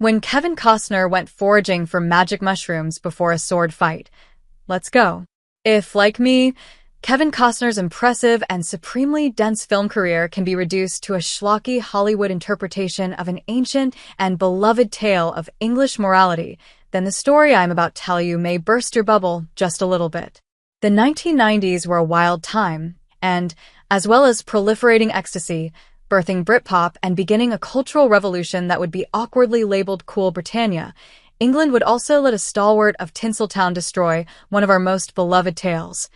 When Kevin Costner went foraging for magic mushrooms before a sword fight. Let's go. If, like me, Kevin Costner's impressive and supremely dense film career can be reduced to a schlocky Hollywood interpretation of an ancient and beloved tale of English morality, then the story I'm about to tell you may burst your bubble just a little bit. The 1990s were a wild time, and, as well as proliferating ecstasy, birthing Britpop and beginning a cultural revolution that would be awkwardly labeled Cool Britannia, England would also let a stalwart of Tinseltown destroy one of our most beloved tales,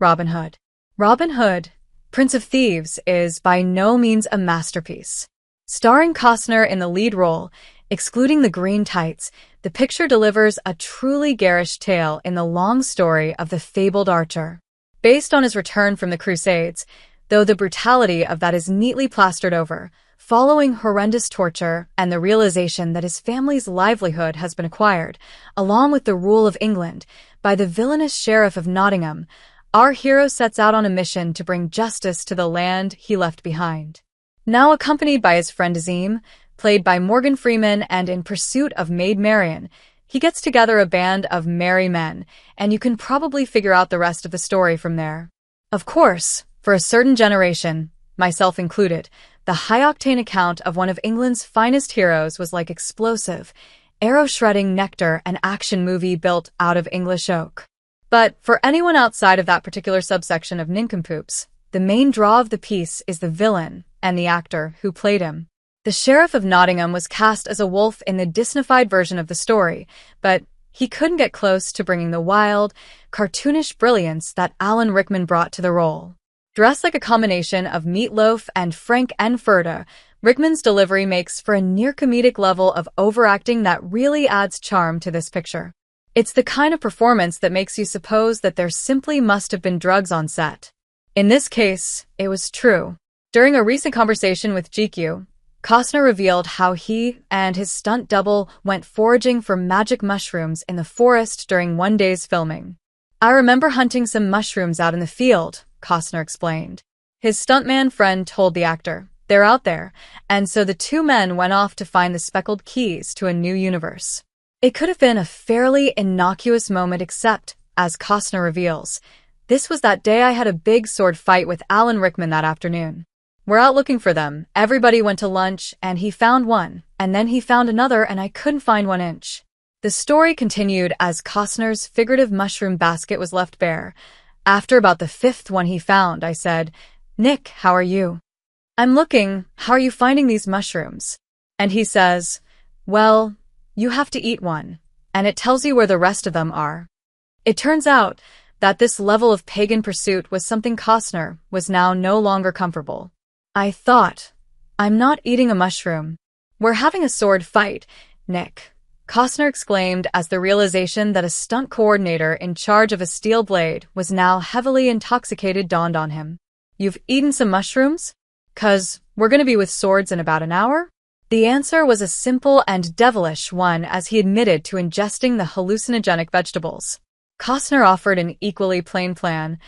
Robin Hood. Robin Hood, Prince of Thieves, is by no means a masterpiece. Starring Costner in the lead role, excluding the green tights, the picture delivers a truly garish tale in the long story of the fabled archer. Based on his return from the Crusades, though the brutality of that is neatly plastered over, following horrendous torture and the realization that his family's livelihood has been acquired, along with the rule of England, by the villainous Sheriff of Nottingham, our hero sets out on a mission to bring justice to the land he left behind. Now accompanied by his friend Azim, played by Morgan Freeman, and in pursuit of Maid Marian, he gets together a band of merry men, and you can probably figure out the rest of the story from there. Of course, for a certain generation, myself included, the high-octane account of one of England's finest heroes was like explosive, arrow-shredding nectar, an action movie built out of English oak. But for anyone outside of that particular subsection of nincompoops, the main draw of the piece is the villain and the actor who played him. The Sheriff of Nottingham was cast as a wolf in the Disneyfied version of the story, but he couldn't get close to bringing the wild, cartoonish brilliance that Alan Rickman brought to the role. Dressed like a combination of Meat Loaf and Frank and Furter, Rickman's delivery makes for a near-comedic level of overacting that really adds charm to this picture. It's the kind of performance that makes you suppose that there simply must have been drugs on set. In this case, it was true. During a recent conversation with GQ, Costner revealed how he and his stunt double went foraging for magic mushrooms in the forest during one day's filming. "I remember hunting some mushrooms out in the field," Costner explained. His stuntman friend told the actor, "They're out there," and so the two men went off to find the speckled keys to a new universe. It could have been a fairly innocuous moment except, as Costner reveals, "This was that day I had a big sword fight with Alan Rickman that afternoon. We're out looking for them, everybody went to lunch, and he found one, and then he found another, and I couldn't find 1 inch." The story continued as Costner's figurative mushroom basket was left bare. "After about the 5th one he found, I said, 'Nick, how are you? I'm looking, how are you finding these mushrooms?' And he says, 'Well, you have to eat one, and it tells you where the rest of them are.'" It turns out that this level of pagan pursuit was something Costner was now no longer comfortable. "I thought, I'm not eating a mushroom. We're having a sword fight, Nick," Costner exclaimed as the realization that a stunt coordinator in charge of a steel blade was now heavily intoxicated dawned on him. "You've eaten some mushrooms? 'Cause we're gonna be with swords in about an hour?" The answer was a simple and devilish one as he admitted to ingesting the hallucinogenic vegetables. Costner offered an equally plain plan.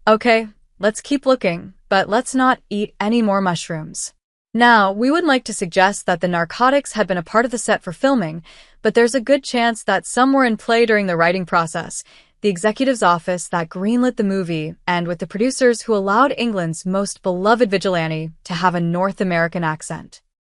"Okay, let's keep looking, but let's not eat any more mushrooms." Now, we would like to suggest that the narcotics had been a part of the set for filming, but there's a good chance that some were in play during the writing process, the executive's office that greenlit the movie, and with the producers who allowed England's most beloved vigilante to have a North American accent.